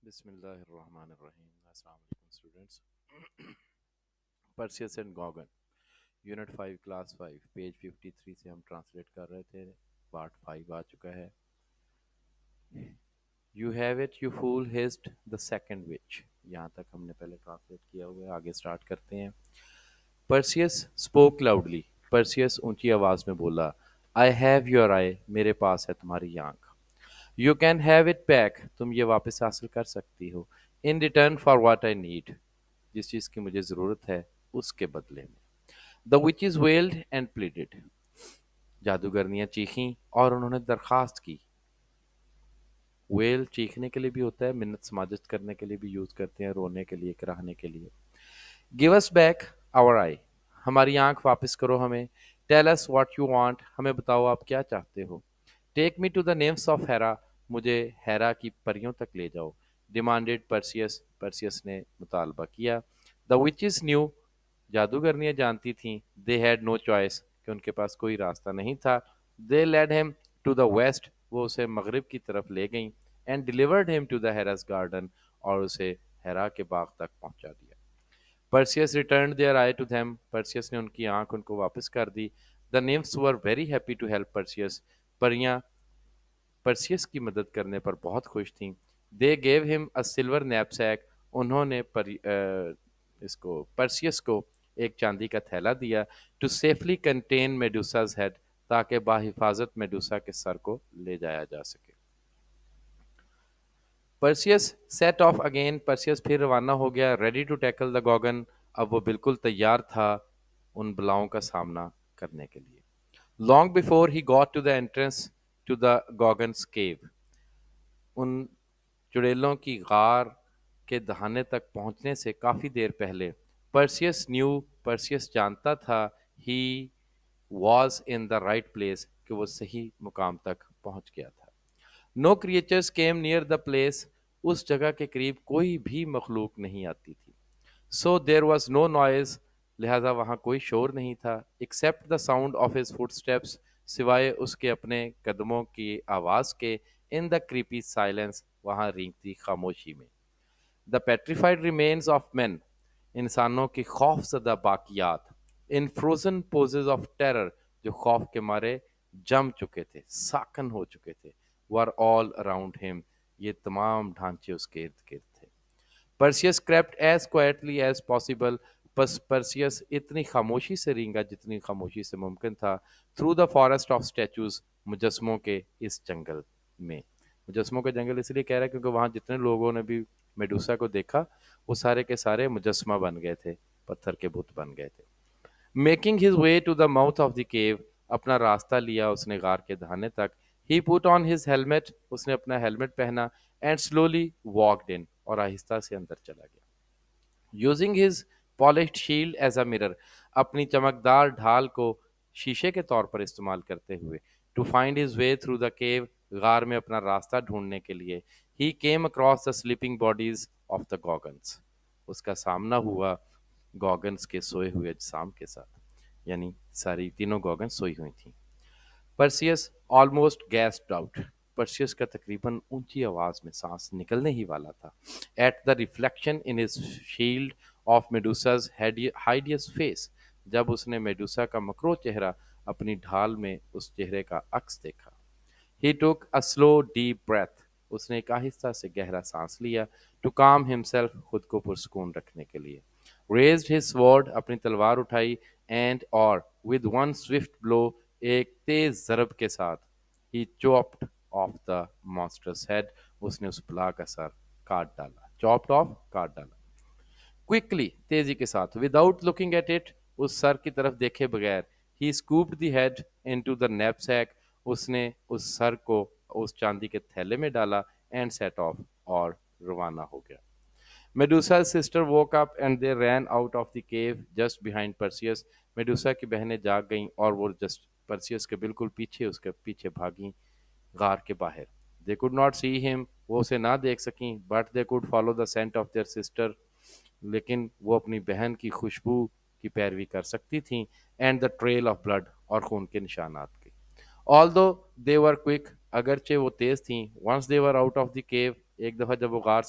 بسم اللہ الرحمن الرحیم. السلام علیکم students. Perseus and Gorgon unit 5 class 5 page 53 سے ہم ٹرانسلیٹ کر رہے تھے. پارٹ 5 آ چکا ہے. You have it you fool hissed the second witch. یہاں تک ہم نے پہلے ٹرانسلیٹ کیا ہوا ہے. آگے سٹارٹ کرتے ہیں. پرسیس اسپوک لاؤڈلی. پرسیس اونچی آواز میں بولا, آئی ہیو یور آئی. میرے پاس ہے تمہاری آنکھ. You can have it back. تم یہ واپس حاصل کر سکتی ہو. In return for what I need. جس چیز کی مجھے ضرورت ہے اس کے بدلے میں. دا وچز ویلڈ اینڈ پلیڈڈ. جادوگرنیاں چیخیں اور انہوں نے درخواست کی. ویل چیخنے کے لیے بھی ہوتا ہے, منت سماجت کرنے کے لیے بھی یوز کرتے ہیں, رونے کے لیے, کراہنے کے لیے. Give us back our eye. ہماری آنکھ واپس کرو ہمیں. Tell us what you want. ہمیں بتاؤ آپ کیا چاہتے ہو. Take me to the nymphs of Hera. مجھے ہیرا کی پریوں تک لے جاؤ. ڈیمانڈیڈ پرسیس. پرسیس نے مطالبہ کیا. دا وچز نیو. جادوگرنیاں جانتی تھیں. They had no choice. کہ ان کے پاس کوئی راستہ نہیں تھا. They led him to the west. وہ اسے مغرب کی طرف لے گئیں. And delivered him to the Hera's garden. اور اسے ہیرا کے باغ تک پہنچا دیا. Perseus returned their eye to them. Perseus نے ان کی آنکھ ان کو واپس کر دی. The nymphs were very happy to help Perseus. پریاں پرسیس کی مدد کرنے پر بہت خوش تھیں. دے گیو ہم اے سلور نیپ سیک. انہوں نے اس کو پرسیس کو ایک چاندی کا تھیلا دیا. To safely contain Medusa's head. تاکہ باحفاظت میڈوسا کے سر کو لے جایا جا سکے. Perseus set off again. Perseus پھر روانہ ہو گیا. Ready to tackle the Gorgon. اب وہ بالکل تیار تھا ان بلاؤں کا سامنا کرنے کے لیے. Long before he got to the entrance to the Gorgons cave. ان چڑیلوں کی غار کے دہانے تک پہنچنے سے کافی دیر پہلے. پرسیس نیو. پرسیس جانتا تھا. He was in the right place. کہ وہ صحیح مقام تک پہنچ گیا تھا. No creatures came near the place. اس جگہ کے قریب کوئی بھی مخلوق نہیں آتی تھی. So there was no noise. لہذا وہاں کوئی شور نہیں تھا. Except the sound of his footsteps. سوائے اس کے اپنے قدموں کی آواز کے. In the creepy silence. وہاں رینگتی خاموشی میں. دا پیٹریفائڈ ریمینز آف مین. انسانوں کی خوف زدہ باقیات. ان فروزن پوزز آف ٹیرر. جو خوف کے مارے جم چکے تھے, ساکن ہو چکے تھے. were all around him. یہ تمام ڈھانچے اس کے ارد گرد تھے. پرسیس crept as quietly as possible. پس پرسیس اتنی خاموشی سے رینگا جتنی خاموشی سے ممکن تھا. through the forest of statues. مجسموں کے اس جنگل میں. مجسموں کا جنگل اس لیے کہہ رہا ہے کیونکہ وہاں جتنے لوگوں نے بھی میڈوسا کو دیکھا وہ سارے کے سارے مجسمہ بن گئے تھے, پتھر کے بت بن گئے تھے. Making his way to the mouth of the cave. اپنا راستہ لیا اس نے غار کے دہانے تک. ہی پٹ آن ہز ہیلمٹ. اس نے اپنا ہیلمٹ پہنا. اینڈ سلولی واکڈ ان. اور آہستہ سے اندر چلا گیا. Using his polished shield as a mirror. اپنی چمکدار ڈھال کو شیشے کے طور پر استعمال کرتے ہوئے. To find his way through the cave. غار میں اپنا راستہ ڈھونڈنے کے لیے. He came across the sleeping bodies of the Gorgons. اس کا سامنا ہوا گوگنس کے سوئے ہوئے اجسام کے ساتھ. یعنی ساری تینوں گوگنس سوئی ہوئی تھیں. پرسیس آلموسٹ گیسپڈ آؤٹ. پرسیس کا تقریباً اونچی آواز میں سانس نکلنے ہی والا تھا. At the reflection in his shield of Medusa's hideous face. جب اس نے میڈوسا کا مکرو چہرہ اپنی ڈھال میں اس چہرے کا عکس دیکھا. ہی ٹوک اے سلو ڈیپ بریتھ. اس نے ایک آہستہ سے گہرا سانس لیا. To calm himself. خود کو پرسکون رکھنے کے لیے. Raised his sword. اپنی تلوار اٹھائی. اینڈ اور ود ون سوفٹ بلو. ایک تیز ضرب کے ساتھ. ہی چوپڈ آف دا مانسٹرس ہیڈ. اس نے اس بلا کا سر کاٹ ڈالا. چوپڈ آف کاٹ ڈالا. کوئکلی تیزی کے ساتھ. Without looking at it. اس سر کی طرف دیکھے بغیر. He scooped the head into the knapsack. اس نے اس سر کو اس چاندی کے تھیلے میں ڈالا. And set off. اور روانہ ہو گیا. Medusa's sister woke up and they ran out of the cave just behind Perseus. میڈوسا کی بہنیں جاگ گئیں اور وہ جسٹ پرسیس کے بالکل پیچھے اس کے پیچھے بھاگیں غار کے باہر. They could not see him. وہ اسے نہ دیکھ سکیں. But they could follow the scent of their sister. لیکن وہ اپنی بہن کی خوشبو کی پیروی کر سکتی تھیں. And the trail of blood. اور خون کے نشانات کی. Although they were quick. اگرچہ وہ تیز تھیں. Once they were out of the cave. ایک دفعہ جب وہ غار